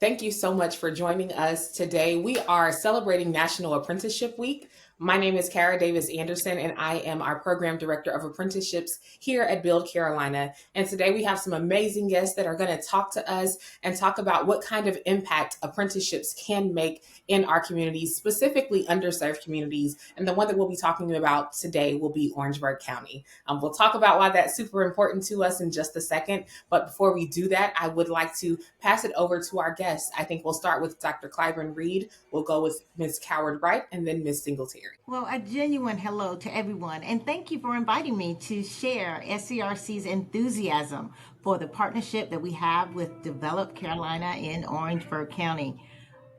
Thank you so much for joining us today. We are celebrating National Apprenticeship Week. My name is Cara Davis Anderson, and I am our Program Director of Apprenticeships here at Build Carolina. And today we have some amazing guests that are going to talk to us and talk about what kind of impact apprenticeships can make in our communities, specifically underserved communities. And the one that we'll be talking about today will be Orangeburg County. We'll talk about why that's super important to us in just a second. But before we do that, I would like to pass it over to our guests. I think we'll start with Dr. Clyburn Reed. We'll go with Ms. Coward-Wright and then Ms. Singletary. Well, a genuine hello to everyone, and thank you for inviting me to share SCRC's enthusiasm for the partnership that we have with Develop Carolina in Orangeburg County.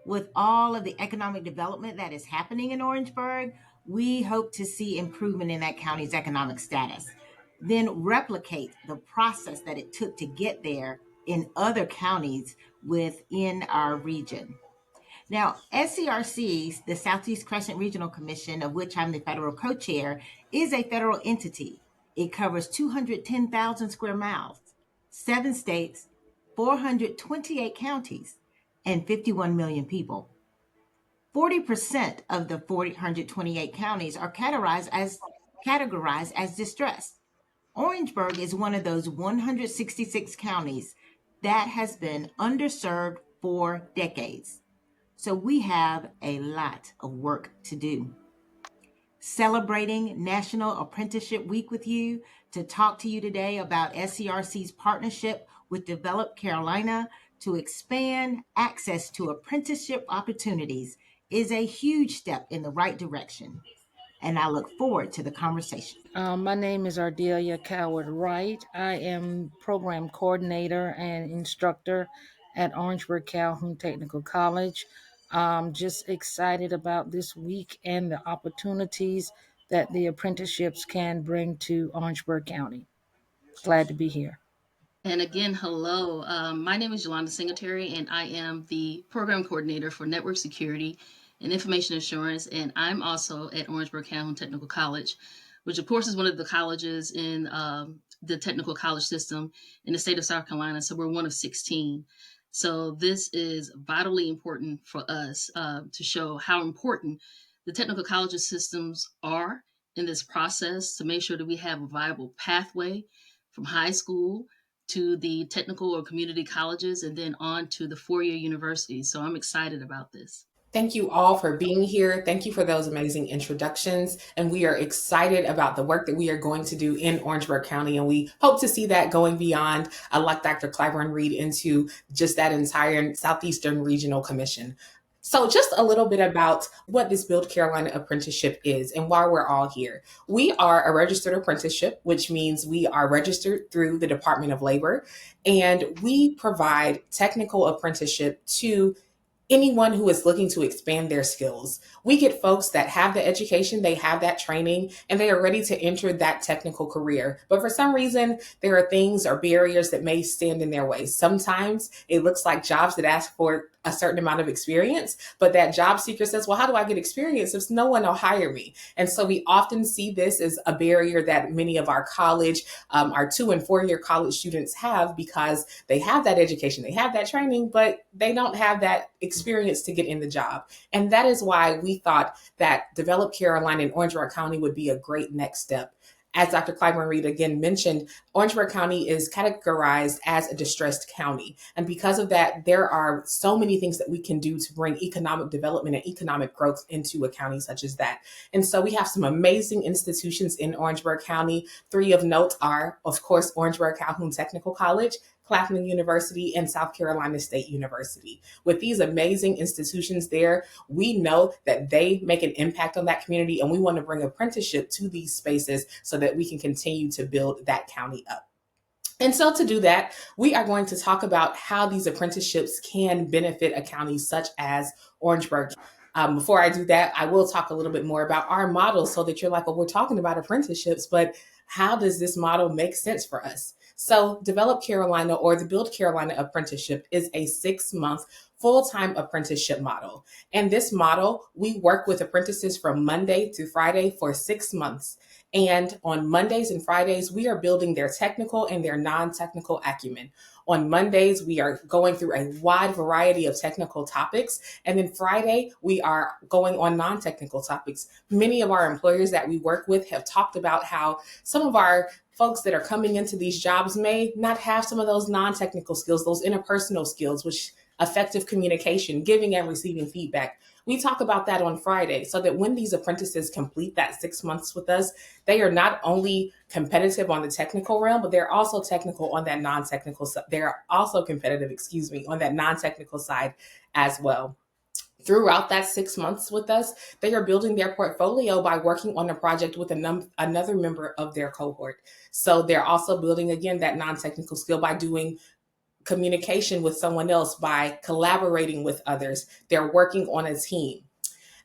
With all of the economic development that is happening in Orangeburg, we hope to see improvement in that county's economic status, then replicate the process that it took to get there in other counties within our region. Now, SCRC, the Southeast Crescent Regional Commission, of which I'm the federal co-chair, is a federal entity. It covers 210,000 square miles, 7 states, 428 counties, and 51 million people. 40% of the 428 counties are categorized as distressed. Orangeburg is one of those 166 counties that has been underserved for decades. So we have a lot of work to do. Celebrating National Apprenticeship Week with you to talk to you today about SCRC's partnership with Develop Carolina to expand access to apprenticeship opportunities is a huge step in the right direction. And I look forward to the conversation. My name is Ardelia Coward-Wright. I am program coordinator and instructor at Orangeburg Calhoun Technical College. Just excited about this week and the opportunities that the apprenticeships can bring to Orangeburg County. Glad to be here. And again, hello. My name is Yolanda Singletary, and I am the program coordinator for network security and information assurance. And I'm also at Orangeburg Calhoun Technical College, which of course is one of the colleges in the technical college system in the state of South Carolina. So we're one of 16. So this is vitally important for us to show how important the technical college systems are in this process to make sure that we have a viable pathway from high school to the technical or community colleges and then on to the four-year universities. So I'm excited about this. Thank you all for being here. Thank you for those amazing introductions. And we are excited about the work that we are going to do in Orangeburg County. And we hope to see that going beyond, like Dr. Clyburn Reed, into just that entire Southeastern Regional Commission. So just a little bit about what this Build Carolina apprenticeship is and why we're all here. We are a registered apprenticeship, which means we are registered through the Department of Labor, and we provide technical apprenticeship to anyone who is looking to expand their skills. We get folks that have the education, they have that training, and they are ready to enter that technical career. But for some reason, there are things or barriers that may stand in their way. Sometimes it looks like jobs that ask for a certain amount of experience, but that job seeker says, well, how do I get experience if no one will hire me? And so we often see this as a barrier that many of our college, our 2 and 4 year college students have, because they have that education, they have that training, but they don't have that experience to get in the job. And that is why we thought that Develop Carolina and Orangeburg County would be a great next step. As Dr. Clyburn Reed again mentioned, Orangeburg County is categorized as a distressed county. And because of that, there are so many things that we can do to bring economic development and economic growth into a county such as that. And so we have some amazing institutions in Orangeburg County. 3 of note are, of course, Orangeburg Calhoun Technical College, Claflin University, and South Carolina State University. With these amazing institutions there, we know that they make an impact on that community, and we want to bring apprenticeship to these spaces so that we can continue to build that county up. And so to do that, we are going to talk about how these apprenticeships can benefit a county such as Orangeburg. Before I do that, I will talk a little bit more about our model so that you're like, well, we're talking about apprenticeships, but how does this model make sense for us? So Develop Carolina, or the Build Carolina Apprenticeship, is a 6-month full-time apprenticeship model. And this model, we work with apprentices from Monday through Friday for 6 months. And on Mondays and Fridays, we are building their technical and their non-technical acumen. On Mondays, we are going through a wide variety of technical topics. And then Friday, we are going on non-technical topics. Many of our employers that we work with have talked about how some of our folks that are coming into these jobs may not have some of those non-technical skills, those interpersonal skills, which effective communication, giving and receiving feedback. We talk about that on Friday so that when these apprentices complete that 6 months with us, they are not only competitive on the technical realm, but they're also technical on that non-technical side. They're also competitive, on that non-technical side as well. Throughout that 6 months with us, they are building their portfolio by working on a project with another member of their cohort. So they're also building, again, that non-technical skill by doing communication with someone else, by collaborating with others. They're working on a team.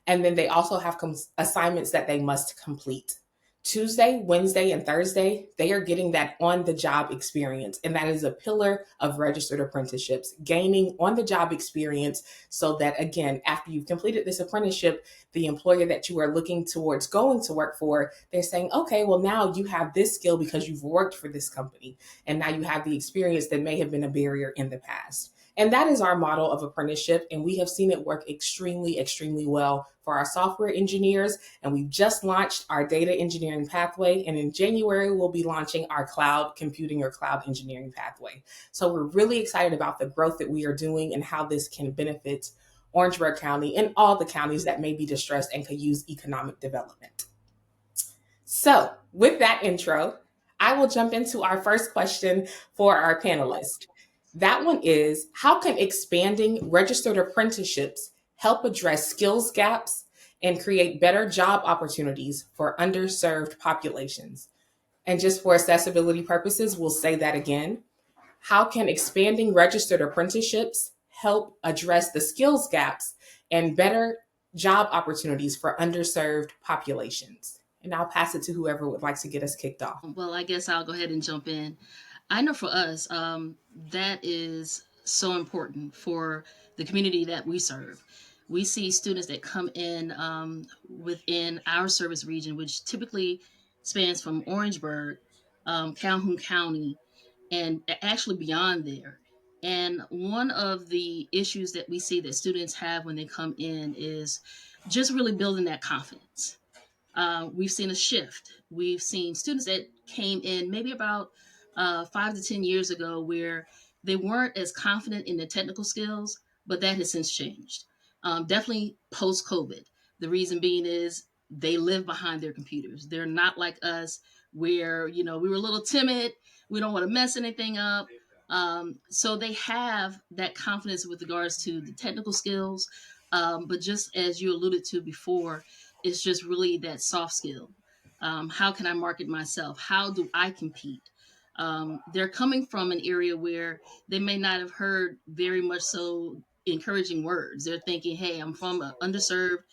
And then they also have assignments that they must complete. Tuesday, Wednesday, and Thursday, they are getting that on the job experience. And that is a pillar of registered apprenticeships, gaining on the job experience so that, again, after you've completed this apprenticeship, the employer that you are looking towards going to work for, they're saying, okay, well, now you have this skill because you've worked for this company. And now you have the experience that may have been a barrier in the past. And that is our model of apprenticeship. And we have seen it work extremely, extremely well for our software engineers. And we've just launched our data engineering pathway. And in January, we'll be launching our cloud computing or cloud engineering pathway. So we're really excited about the growth that we are doing and how this can benefit Orangeburg County and all the counties that may be distressed and could use economic development. So with that intro, I will jump into our first question for our panelists. That one is, how can expanding registered apprenticeships help address skills gaps and create better job opportunities for underserved populations? And just for accessibility purposes, we'll say that again. How can expanding registered apprenticeships help address the skills gaps and better job opportunities for underserved populations? And I'll pass it to whoever would like to get us kicked off. Well, I guess I'll go ahead and jump in. I know for us, that is so important for the community that we serve. We see students that come in within our service region, which typically spans from Orangeburg, Calhoun County, and actually beyond there. And one of the issues that we see that students have when they come in is just really building that confidence. We've seen a shift. We've seen students that came in maybe about 5 to 10 years ago where they weren't as confident in their technical skills, but that has since changed. Definitely post COVID. The reason being is they live behind their computers. They're not like us where, we were a little timid. We don't want to mess anything up. So they have that confidence with regards to the technical skills. But just as you alluded to before, it's just really that soft skill. How can I market myself? How do I compete? They're coming from an area where they may not have heard very much so encouraging words. They're thinking, hey, I'm from an underserved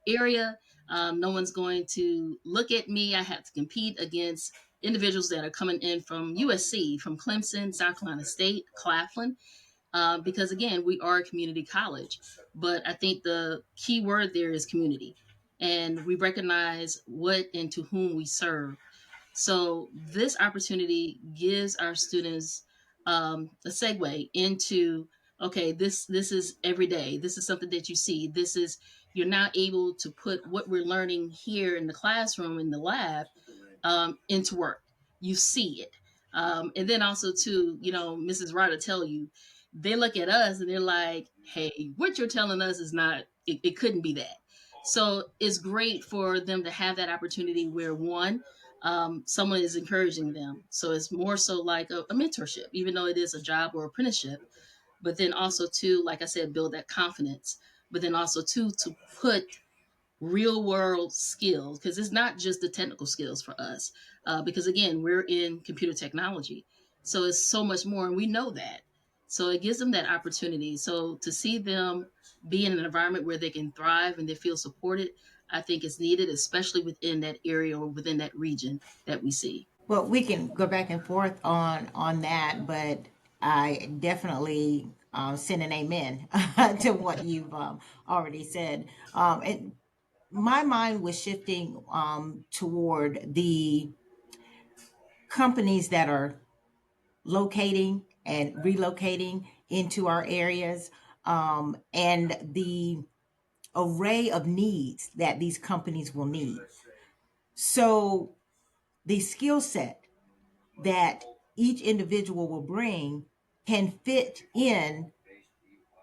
area. No one's going to look at me. I have to compete against individuals that are coming in from USC, from Clemson, South Carolina State, Claflin, because again, we are a community college. But I think the key word there is community. And we recognize what and to whom we serve. So this opportunity gives our students a segue into, okay, this is every day. This is something that you see. This is, you're now able to put what we're learning here in the classroom, in the lab, into work. You see it. And then also too, Mrs. Ryder tell you, they look at us and they're like, hey, what you're telling us is not, it couldn't be that. So it's great for them to have that opportunity where one, someone is encouraging them. So it's more so like a mentorship, even though it is a job or apprenticeship. But then also too, like I said, build that confidence. But then also too, to put real world skills, because it's not just the technical skills for us, because again, we're in computer technology, so it's so much more, and we know that. So it gives them that opportunity. So to see them be in an environment where they can thrive and they feel supported, I think is needed, especially within that area or within that region that we see. Well, we can go back and forth on that, but I definitely send an amen to what you've already said. And my mind was shifting toward the companies that are locating and relocating into our areas, and the array of needs that these companies will need. So the skill set that each individual will bring can fit in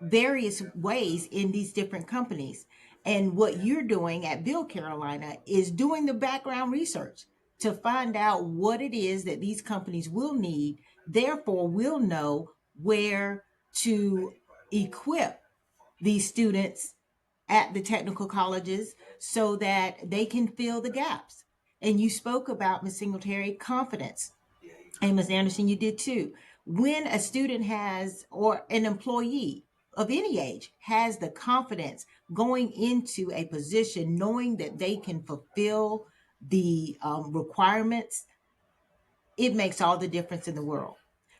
various ways in these different companies. And what you're doing at Build Carolina is doing the background research to find out what it is that these companies will need. Therefore, we'll know where to equip these students at the technical colleges so that they can fill the gaps. And you spoke about, Ms. Singletary, confidence. And Ms. Anderson, you did too. When a student has, or an employee of any age has the confidence going into a position, knowing that they can fulfill the requirements, it makes all the difference in the world.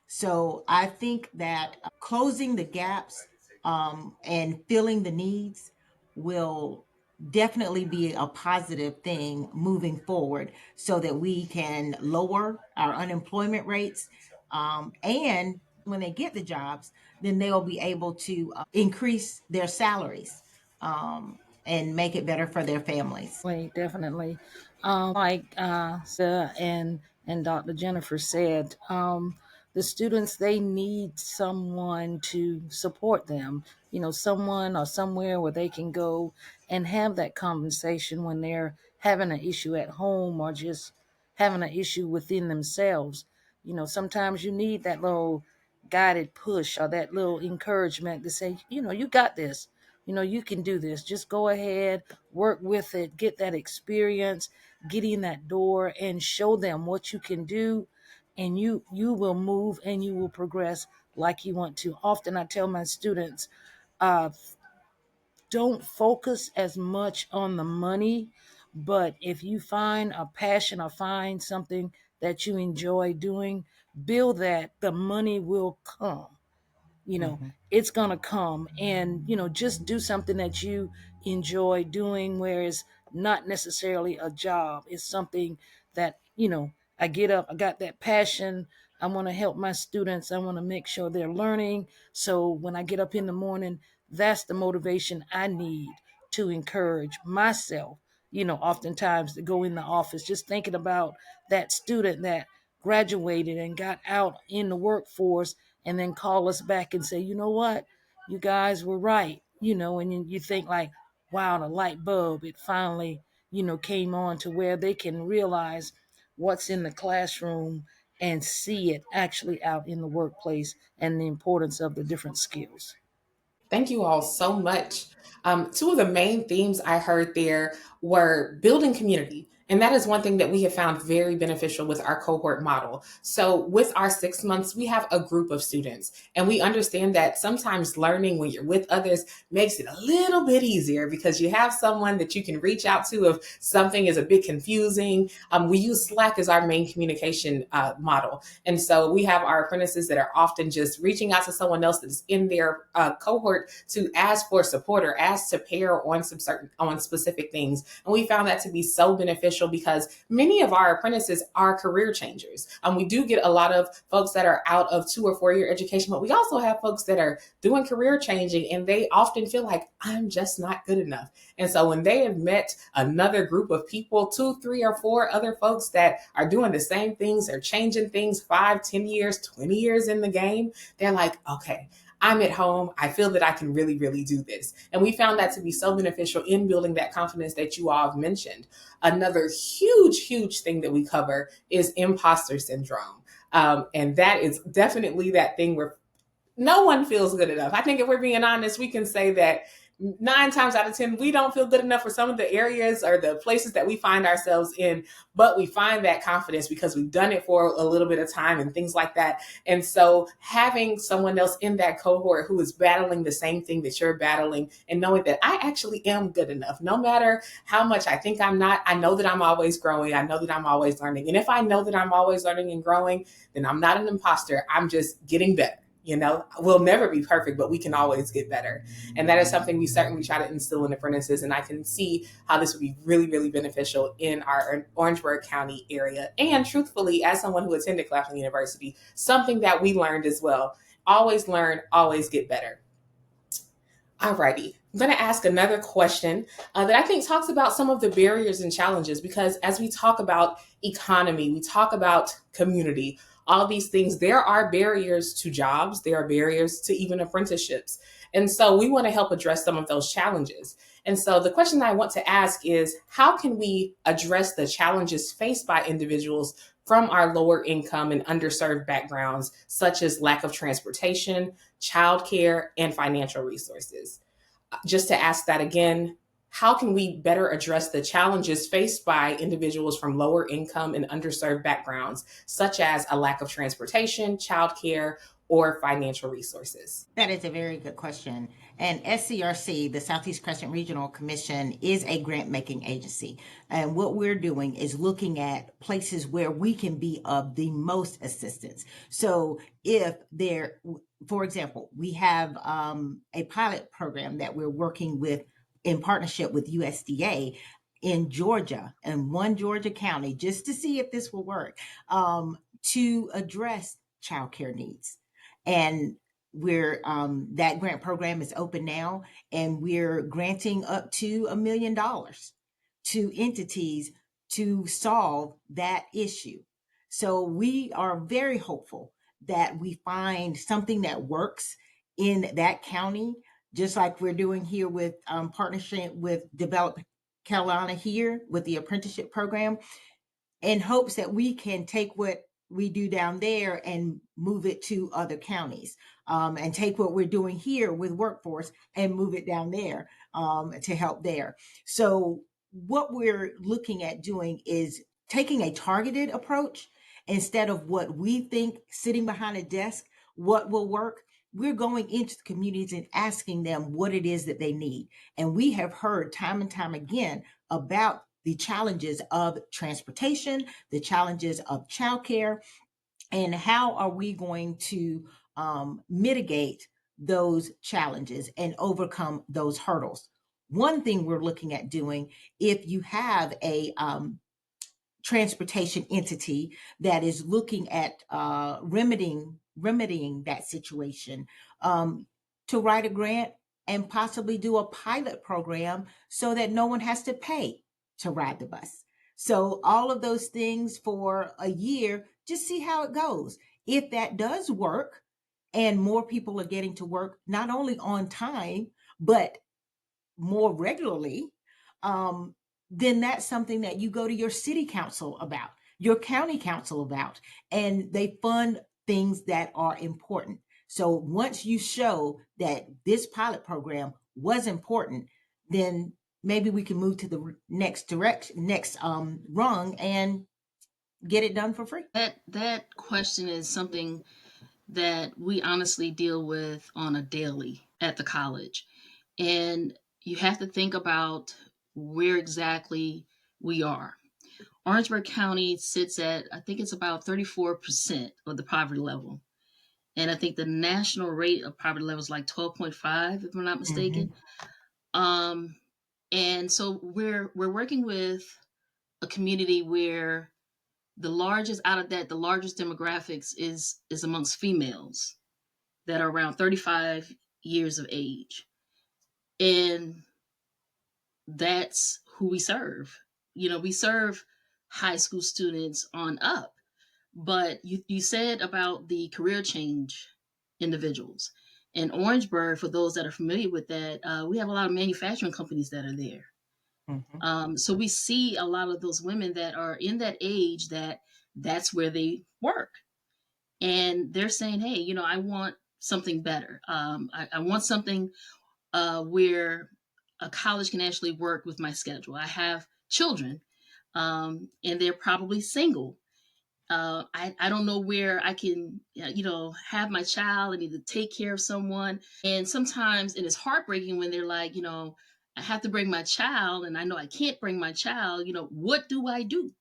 So I think that closing the gaps and filling the needs will definitely be a positive thing moving forward so that we can lower our unemployment rates. And when they get the jobs, then they'll be able to increase their salaries and make it better for their families. Definitely. Like and Dr. Jennifer said, the students, they need someone to support them, someone or somewhere where they can go and have that conversation when they're having an issue at home or just having an issue within themselves. Sometimes you need that little guided push or that little encouragement to say, you got this. You can do this. Just go ahead, work with it, get that experience, get in that door and show them what you can do, and you will move and you will progress like you want to. Often I tell my students, uh, don't focus as much on the money, but if you find a passion or find something that you enjoy doing, build that, the money will come. It's going to come, and just do something that you enjoy doing, where it's not necessarily a job. It's something that I get up, I got that passion. I want to help my students. I want to make sure they're learning. So when I get up in the morning, that's the motivation I need to encourage myself, oftentimes to go in the office just thinking about that student that graduated and got out in the workforce, and then call us back and say, you know what, you guys were right, and you think like, wow, the light bulb, it finally, came on to where they can realize what's in the classroom and see it actually out in the workplace and the importance of the different skills. Thank you all so much. Two of the main themes I heard there were building community. And that is one thing that we have found very beneficial with our cohort model. So, with our 6 months, we have a group of students, and we understand that sometimes learning when you're with others makes it a little bit easier because you have someone that you can reach out to if something is a bit confusing. We use Slack as our main communication model. And so, we have our apprentices that are often just reaching out to someone else that's in their cohort to ask for support or ask to pair on specific things. And we found that to be so beneficial because many of our apprentices are career changers. We do get a lot of folks that are out of 2 or 4 year education, but we also have folks that are doing career changing and they often feel like I'm just not good enough. And so when they have met another group of people, 2, 3, or 4 other folks that are doing the same things, they're changing things 5, 10 years, 20 years in the game, they're like, okay, I'm at home. I feel that I can really, really do this. And we found that to be so beneficial in building that confidence that you all have mentioned. Another huge, huge thing that we cover is imposter syndrome. And that is definitely that thing where no one feels good enough. I think if we're being honest, we can say that 9 times out of 10, we don't feel good enough for some of the areas or the places that we find ourselves in, but we find that confidence because we've done it for a little bit of time and things like that. And so having someone else in that cohort who is battling the same thing that you're battling and knowing that I actually am good enough, no matter how much I think I'm not, I know that I'm always growing. I know that I'm always learning. And if I know that I'm always learning and growing, then I'm not an imposter. I'm just getting better. We'll never be perfect, but we can always get better. And that is something we certainly try to instill in apprentices. And I can see how this would be really, really beneficial in our Orangeburg County area. And truthfully, as someone who attended Claflin University, something that we learned as well: always learn, always get better. Alrighty, I'm going to ask another question that I think talks about some of the barriers and challenges, because as we talk about economy, we talk about community, all these things, there are barriers to jobs, there are barriers to even apprenticeships. And so we want to help address some of those challenges. And so the question that I want to ask is, how can we address the challenges faced by individuals from our lower income and underserved backgrounds, such as lack of transportation, childcare, and financial resources? Just to ask that again, how can we better address the challenges faced by individuals from lower income and underserved backgrounds, such as a lack of transportation, childcare, or financial resources? That is a very good question. And SCRC, the Southeast Crescent Regional Commission, is a grant making agency. And what we're doing is looking at places where we can be of the most assistance. So if there, for example, we have a pilot program that we're working with in partnership with USDA in Georgia, in one Georgia county, just to see if this will work, to address childcare needs. And we're that grant program is open now, and we're granting up to $1 million to entities to solve that issue. So we are very hopeful that we find something that works in that county, just like we're doing here with partnership with Develop Carolina here with the apprenticeship program, in hopes that we can take what we do down there and move it to other counties, and take what we're doing here with workforce and move it down there to help there. So what we're looking at doing is taking a targeted approach instead of what we think sitting behind a desk, what will work. We're going into the communities and asking them what it is that they need. And we have heard time and time again about the challenges of transportation, the challenges of childcare, and how are we going to mitigate those challenges and overcome those hurdles. One thing we're looking at doing, if you have a transportation entity that is looking at remedying that situation, to write a grant and possibly do a pilot program so that no one has to pay to ride the bus. So all of those things for a year, just see how it goes. If that does work and more people are getting to work, not only on time, but more regularly, then that's something that you go to your city council about, your county council about, and they fund things that are important. So once you show that this pilot program was important, then maybe we can move to the next rung and get it done for free. That question is something that we honestly deal with on a daily at the college. And you have to think about where exactly we are. Orangeburg County sits at, I think it's about 34% of the poverty level. And I think the national rate of poverty level is like 12.5, if I'm not mistaken. And so we're working with a community where the largest demographics is amongst females that are around 35 years of age. And that's who we serve. We serve high school students on up. But you said about the career change individuals. In Orangeburg, for those that are familiar with that, we have a lot of manufacturing companies that are there. So we see a lot of those women that are in that age that's where they work. And they're saying, hey, I want something better. I want something where a college can actually work with my schedule. I have children, and they're probably single. I don't know where I can, have my child. I need to take care of someone. And sometimes it is heartbreaking when they're like, I have to bring my child and I know I can't bring my child. What do I do?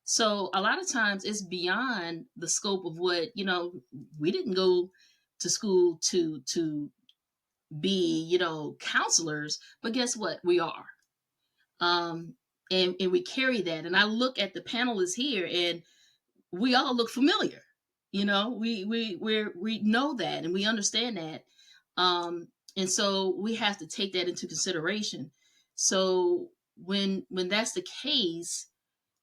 So a lot of times it's beyond the scope of what, we didn't go to school to be, counselors, but guess what? We are. Um, and we carry that. And I look at the panelists here, and we all look familiar. We know that and we understand that. And so we have to take that into consideration. So when that's the case,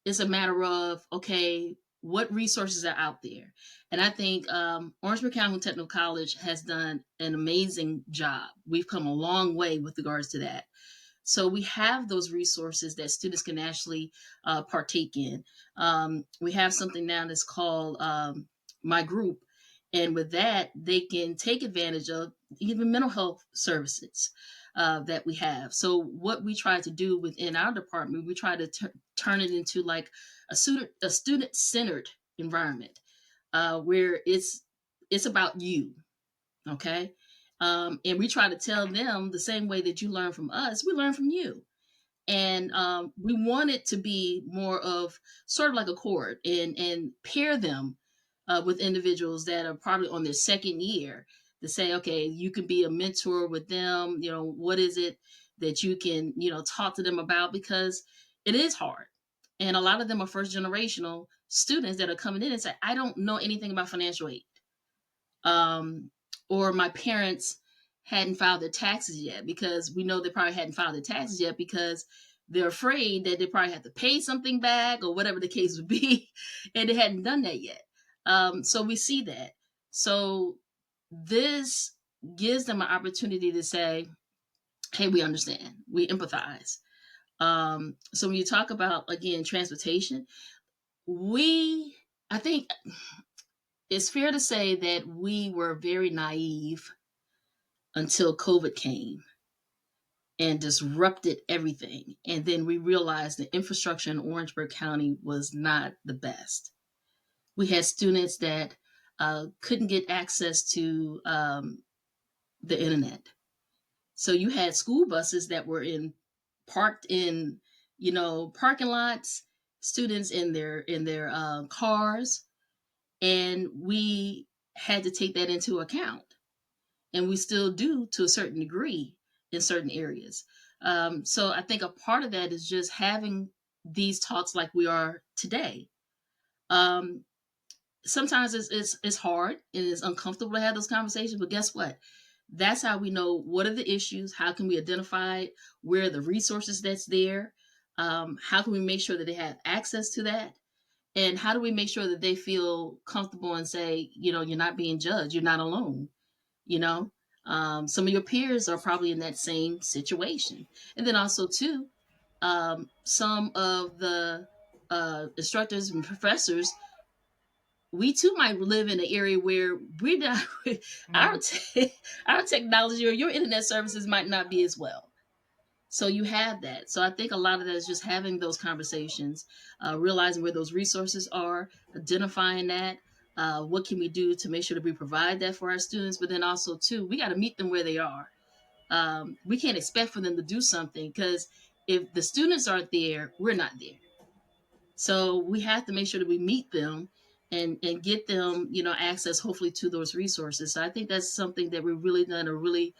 it's a matter of, okay, what resources are out there? And I think Orangeburg Calhoun Technical College has done an amazing job. We've come a long way with regards to that. So we have those resources that students can actually partake in. We have something now that's called My Group. And with that, they can take advantage of even mental health services that we have. So what we try to do within our department, we try to turn it into like a student-centered environment where it's about you. Okay. And we try to tell them the same way that you learn from us, we learn from you. And we want it to be more of sort of like a court and pair them with individuals that are probably on their second year to say, okay, you can be a mentor with them. What is it that you can, talk to them about? Because it is hard. And a lot of them are first generational students that are coming in and say, I don't know anything about financial aid, or my parents hadn't filed their taxes yet, because we know they probably hadn't filed their taxes yet because they're afraid that they probably have to pay something back or whatever the case would be, and they hadn't done that yet. So we see that. So this gives them an opportunity to say, hey, we understand, we empathize. So when you talk about, again, transportation, I think it's fair to say that we were very naive until COVID came and disrupted everything. And then we realized the infrastructure in Orangeburg County was not the best. We had students that couldn't get access to the internet. So you had school buses that were parked in, parking lots, students in their cars, and we had to take that into account. And we still do to a certain degree in certain areas. So I think a part of that is just having these talks like we are today. Um, Sometimes it's hard and it's uncomfortable to have those conversations, but guess what? That's how we know what are the issues. How can we identify where are the resources that's there? How can we make sure that they have access to that? And how do we make sure that they feel comfortable and say, you're not being judged, you're not alone? you know some of your peers are probably in that same situation. And then also too, some of the instructors and professors, we too might live in an area where we're not our, Mhm. our technology or your internet services might not be as well. So you have that. So I think a lot of that is just having those conversations, realizing where those resources are, identifying that. What can we do to make sure that we provide that for our students? But then also too, we got to meet them where they are. We can't expect for them to do something because if the students aren't there, we're not there. So we have to make sure that we meet them and get them, access hopefully to those resources. So I think that's something that we've really done a really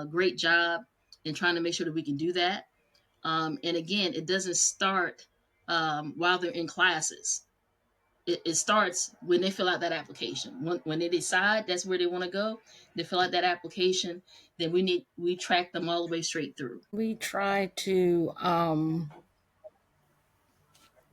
great job in trying to make sure that we can do that. And again, it doesn't start while they're in classes. It starts when they fill out that application. When they decide that's where they want to go, they fill out that application. Then we track them all the way straight through. We try to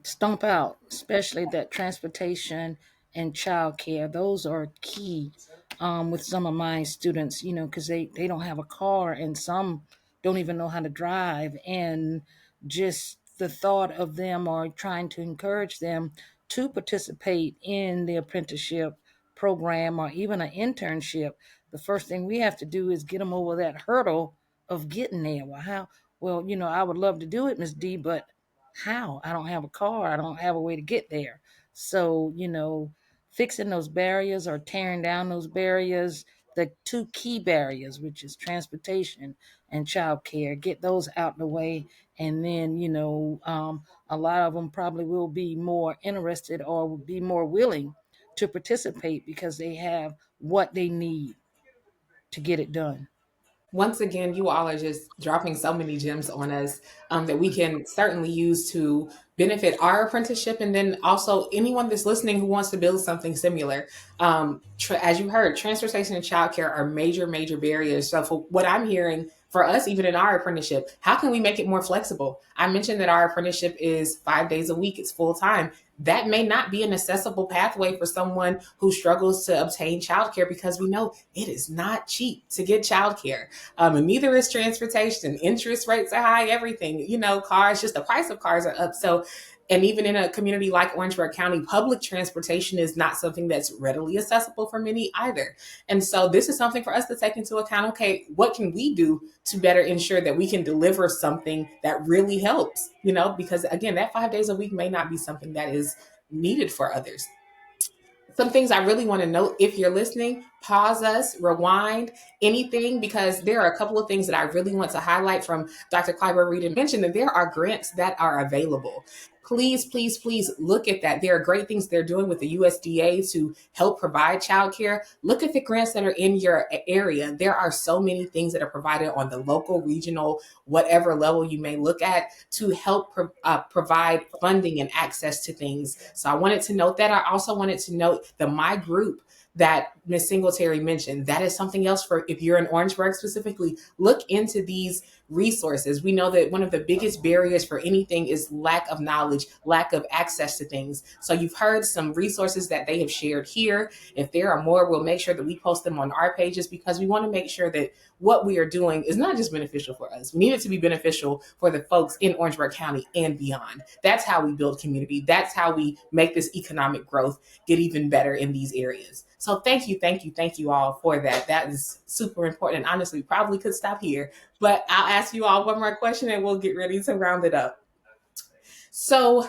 stomp out, especially that transportation and childcare. Those are key with some of my students, because they don't have a car and some don't even know how to drive. And just the thought of them or trying to encourage them to participate in the apprenticeship program or even an internship, the first thing we have to do is get them over that hurdle of getting there. I would love to do it, Miss D, but how? I don't have a car. I don't have a way to get there. So, fixing those barriers or tearing down those barriers, the two key barriers, which is transportation and childcare, get those out the way. And then, a lot of them probably will be more interested or will be more willing to participate because they have what they need to get it done. Once again, you all are just dropping so many gems on us that we can certainly use to benefit our apprenticeship, and then also anyone that's listening who wants to build something similar. As you heard, transportation and childcare are major, major barriers. So, for what I'm hearing for us, even in our apprenticeship, how can we make it more flexible? I mentioned that our apprenticeship is 5 days a week, it's full time. That may not be an accessible pathway for someone who struggles to obtain childcare, because we know it is not cheap to get childcare. And neither is transportation. Interest rates are high, everything, cars, just the price of cars are up. So, and even in a community like Orangeburg County, public transportation is not something that's readily accessible for many either. And so this is something for us to take into account. Okay, what can we do to better ensure that we can deliver something that really helps, because again, that 5 days a week may not be something that is needed for others. Some things I really want to note: if you're listening, pause us, rewind, anything, because there are a couple of things that I really want to highlight from Dr. Clyburn Reed, and mentioned that there are grants that are available. Please, please, please look at that. There are great things they're doing with the USDA to help provide childcare. Look at the grants that are in your area. There are so many things that are provided on the local, regional, whatever level you may look at, to help provide funding and access to things. So I wanted to note that. I also wanted to note the My Group that Ms. Singletary mentioned. That is something else for, if you're in Orangeburg specifically, look into these resources. We know that one of the biggest barriers for anything is lack of knowledge, lack of access to things. So you've heard some resources that they have shared here. If there are more, we'll make sure that we post them on our pages, because we want to make sure that what we are doing is not just beneficial for us. We need it to be beneficial for the folks in Orangeburg County and beyond. That's how we build community. That's how we make this economic growth get even better in these areas. So thank you, thank you, thank you all for that. That is super important. And honestly, probably could stop here, but I'll ask you all one more question and we'll get ready to round it up. So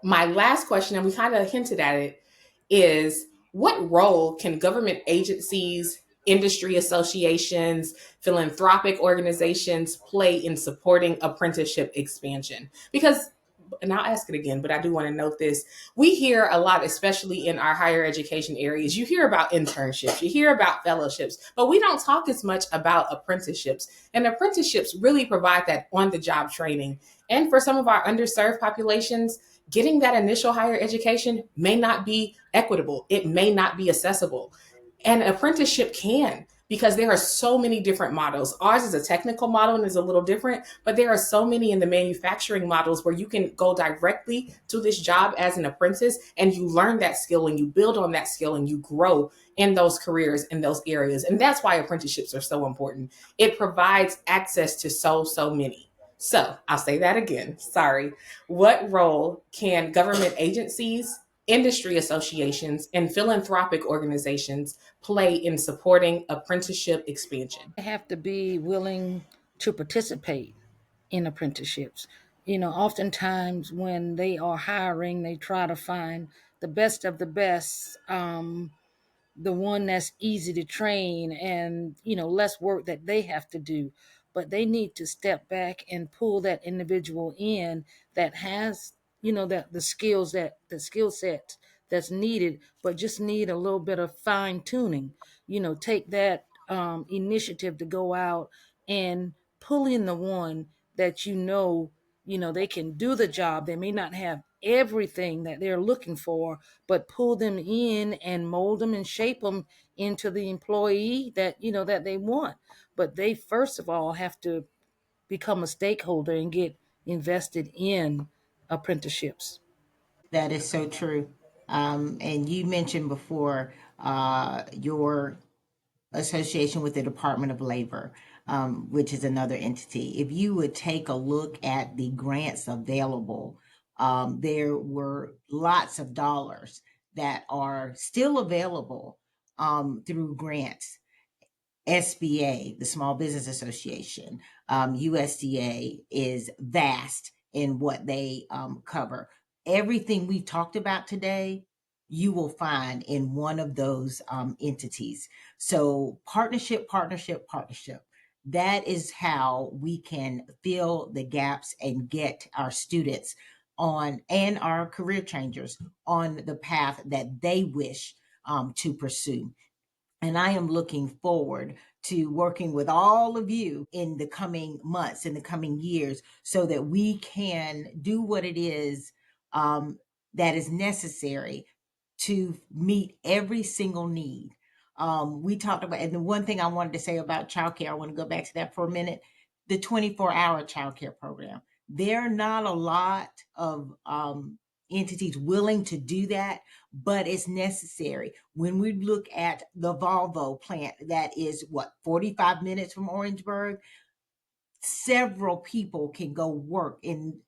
my last question, and we kind of hinted at it, is what role can government agencies, industry associations, philanthropic organizations play in supporting apprenticeship expansion? Because, and I'll ask it again, but I do want to note this. We hear a lot, especially in our higher education areas, you hear about internships, you hear about fellowships, but we don't talk as much about apprenticeships. And apprenticeships really provide that on the job training. And for some of our underserved populations, getting that initial higher education may not be equitable. It may not be accessible. And apprenticeship can, because there are so many different models. Ours is a technical model and is a little different, but there are so many in the manufacturing models where you can go directly to this job as an apprentice, and you learn that skill and you build on that skill and you grow in those careers, in those areas. And that's why apprenticeships are so important. It provides access to so many. So I'll say that again. Sorry. What role can government agencies, industry associations, and philanthropic organizations play in supporting apprenticeship expansion? They have to be willing to participate in apprenticeships. Oftentimes when they are hiring, they try to find the best of the best, the one that's easy to train and less work that they have to do, but they need to step back and pull that individual in that has that the skill set that's needed, but just need a little bit of fine tuning. Take that initiative to go out and pull in the one that they can do the job. They may not have everything that they're looking for, but pull them in and mold them and shape them into the employee that they want. But they first of all have to become a stakeholder and get invested in apprenticeships. That is so true. And you mentioned before your association with the Department of Labor, which is another entity. If you would take a look at the grants available, there were lots of dollars that are still available through grants. SBA, the Small Business Association, USDA is vast in what they cover. Everything we've talked about today, you will find in one of those entities. So, partnership, partnership, partnership. That is how we can fill the gaps and get our students on, and our career changers on the path that they wish to pursue. And I am looking forward to working with all of you in the coming months, in the coming years, so that we can do what it is that is necessary to meet every single need. We talked about, and the one thing I wanted to say about childcare, I want to go back to that for a minute, the 24-hour childcare program. There are not a lot of entities willing to do that, but it's necessary. When we look at the Volvo plant, that is 45 minutes from Orangeburg, several people can go work in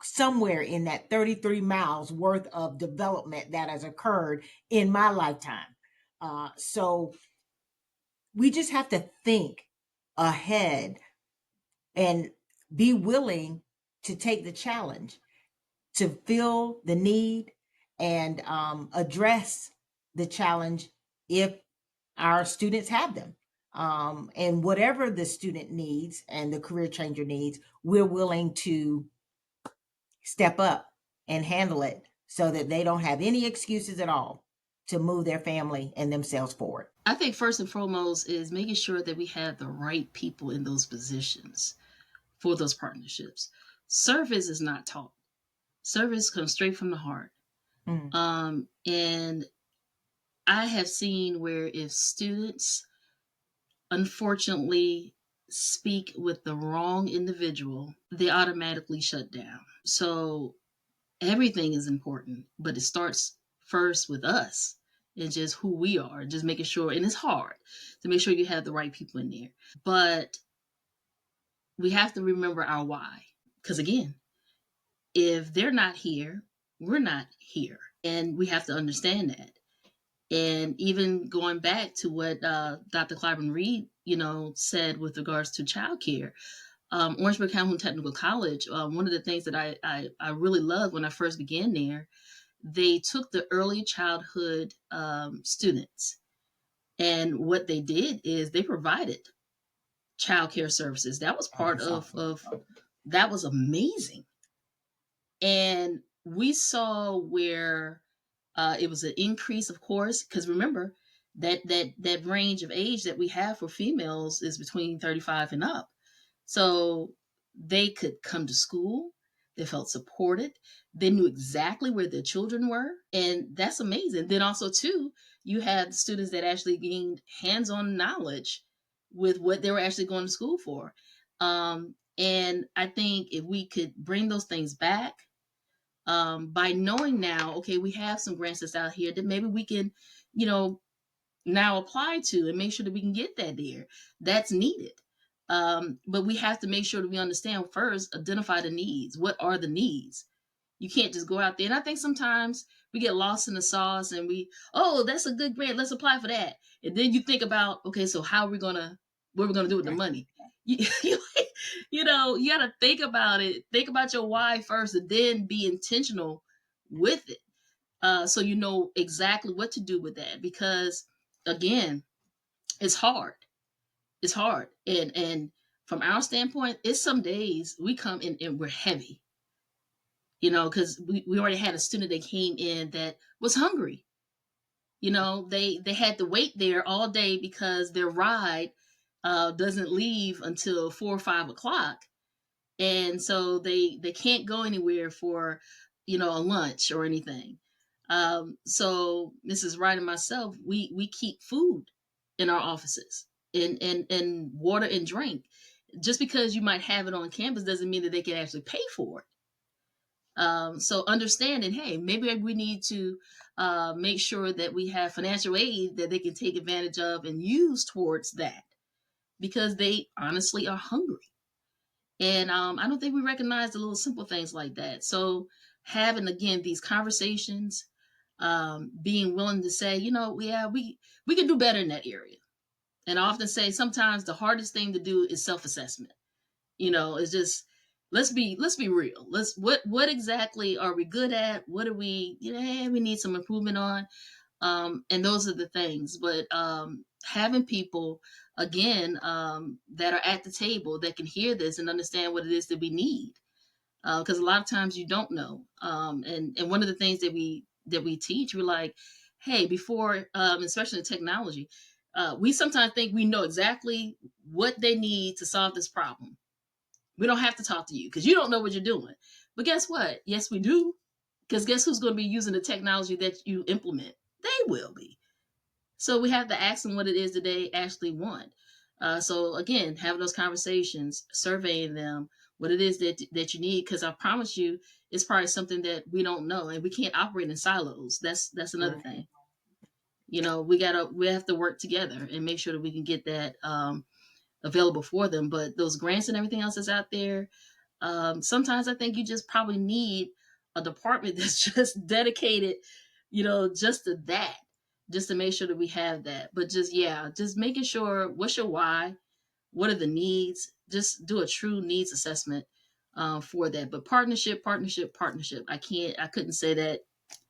somewhere in that 33 miles worth of development that has occurred in my lifetime. So we just have to think ahead and be willing to take the challenge to fill the need and address the challenge if our students have them. And whatever the student needs and the career changer needs, we're willing to step up and handle it so that they don't have any excuses at all to move their family and themselves forward. I think first and foremost is making sure that we have the right people in those positions for those partnerships. Service is not taught. Service comes straight from the heart. And I have seen where if students unfortunately speak with the wrong individual, they automatically shut down. So everything is important, but it starts first with us and just who we are, just making sure, and it's hard to make sure you have the right people in there. But we have to remember our why. Because again, if they're not here, we're not here. And we have to understand that. And even going back to what Dr. Clyburn Reed, said with regards to childcare, Orangeburg Calhoun Technical College, one of the things that I really loved when I first began there, they took the early childhood students, and what they did is they provided childcare services. That was part of that was amazing. And we saw where it was an increase, of course, because remember that range of age that we have for females is between 35 and up. So they could come to school. They felt supported. They knew exactly where their children were. And that's amazing. Then also, too, you have students that actually gained hands-on knowledge with what they were actually going to school for. And I think if we could bring those things back, by knowing now, okay, we have some grants that's out here that maybe we can, now apply to and make sure that we can get that there. That's needed. But we have to make sure that we understand first, identify the needs. What are the needs? You can't just go out there. And I think sometimes we get lost in the sauce and that's a good grant. Let's apply for that. And then you think about, okay, so what are we going to do with the money? You got to think about it. Think about your why first and then be intentional with it. So you know exactly what to do with that. Because again, it's hard. It's hard. And from our standpoint, it's some days we come in and we're heavy. Because we already had a student that came in that was hungry. They had to wait there all day because their ride doesn't leave until 4 or 5 o'clock. And so they can't go anywhere for, a lunch or anything. So Mrs. Wright and myself, we keep food in our offices and water and drink. Just because you might have it on campus doesn't mean that they can actually pay for it. So understanding, hey, maybe we need to make sure that we have financial aid that they can take advantage of and use towards that, because they honestly are hungry. And I don't think we recognize the little simple things like that. So having, again, these conversations, being willing to say, we can do better in that area. And I often say sometimes the hardest thing to do is self-assessment. It's just, let's be real. What exactly are we good at? What are we need some improvement on? And those are the things. But having people, again, that are at the table that can hear this and understand what it is that we need. Because a lot of times you don't know. And one of the things that we teach, we're like, hey, before, especially in technology, we sometimes think we know exactly what they need to solve this problem. We don't have to talk to you because you don't know what you're doing. But guess what? Yes, we do. Because guess who's going to be using the technology that you implement? They will be. So we have to ask them what it is that they actually want. So again, having those conversations, surveying them, what it is that you need, because I promise you, it's probably something that we don't know, and we can't operate in silos. That's another thing. We have to work together and make sure that we can get that available for them. But those grants and everything else that's out there, sometimes I think you just probably need a department that's just dedicated, just to that, just to make sure that we have that. But just making sure, what's your why, what are the needs, just do a true needs assessment for that. But partnership, partnership, partnership. I couldn't say that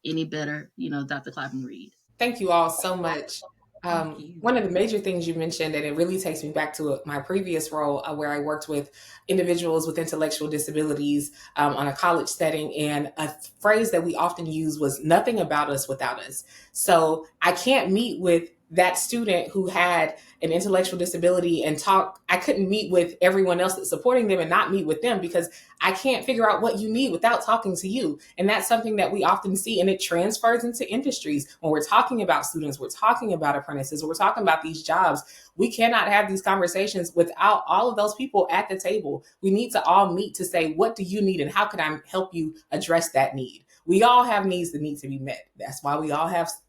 any better, Dr. Clyburn Reed. Thank you all so much. Thank you. One of the major things you mentioned, and it really takes me back to my previous role where I worked with individuals with intellectual disabilities on a college setting. And a phrase that we often use was nothing about us without us. So I can't meet with that student who had an intellectual disability and I couldn't meet with everyone else that's supporting them and not meet with them because I can't figure out what you need without talking to you. And that's something that we often see, and it transfers into industries. When we're talking about students, we're talking about apprentices, we're talking about these jobs. We cannot have these conversations without all of those people at the table. We need to all meet to say, what do you need and how can I help you address that need? We all have needs that need to be met. That's why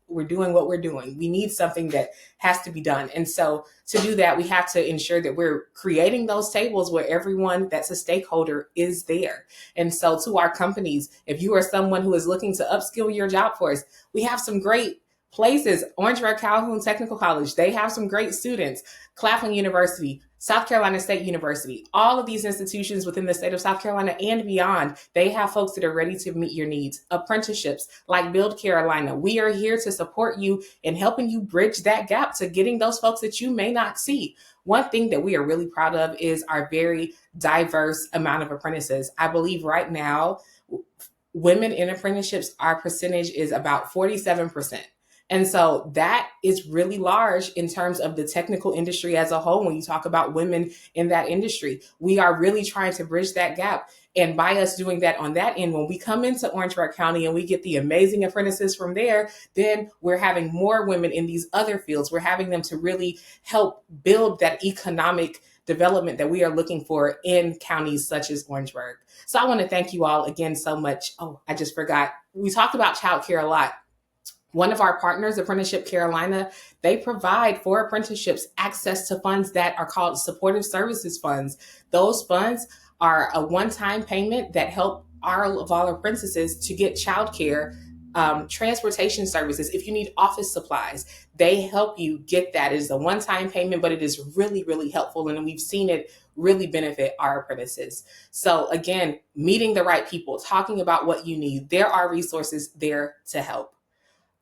we're doing what we're doing. We need something that has to be done. And so to do that, we have to ensure that we're creating those tables where everyone that's a stakeholder is there. And so to our companies, if you are someone who is looking to upskill your job force, we have some great places. Orangeburg Calhoun Technical College, they have some great students. Claflin University, South Carolina State University, all of these institutions within the state of South Carolina and beyond, they have folks that are ready to meet your needs. Apprenticeships like Build Carolina, we are here to support you in helping you bridge that gap to getting those folks that you may not see. One thing that we are really proud of is our very diverse amount of apprentices. I believe right now, women in apprenticeships, our percentage is about 47%. And so that is really large in terms of the technical industry as a whole. When you talk about women in that industry, we are really trying to bridge that gap. And by us doing that on that end, when we come into Orangeburg County and we get the amazing apprentices from there, then we're having more women in these other fields. We're having them to really help build that economic development that we are looking for in counties such as Orangeburg. So I want to thank you all again so much. Oh, I just forgot. We talked about childcare a lot. One of our partners, Apprenticeship Carolina, they provide for apprenticeships access to funds that are called supportive services funds. Those funds are a one-time payment that help all of our apprentices to get childcare, transportation services. If you need office supplies, they help you get that. It is a one-time payment, but it is really, really helpful. And we've seen it really benefit our apprentices. So again, meeting the right people, talking about what you need, there are resources there to help.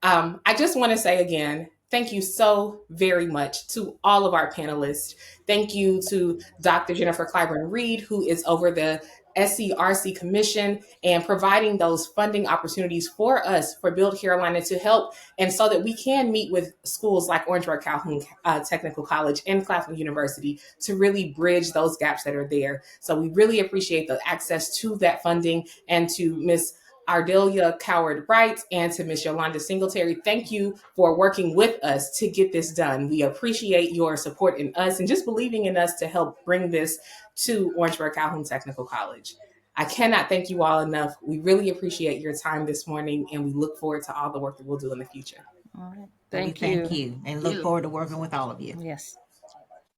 I just want to say again, thank you so very much to all of our panelists. Thank you to Dr. Jennifer Clyburn Reed, who is over the SCRC Commission and providing those funding opportunities for us for Build Carolina to help, and so that we can meet with schools like Orangeburg Calhoun Technical College and Claflin University to really bridge those gaps that are there. So we really appreciate the access to that funding, and to Ms. Ardelia Coward-Wright and to Ms. Yolanda Singletary, thank you for working with us to get this done. We appreciate your support in us and just believing in us to help bring this to Orangeburg Calhoun Technical College. I cannot thank you all enough. We really appreciate your time this morning, and we look forward to all the work that we'll do in the future. All right. Thank you. And look forward to working with all of you. Yes.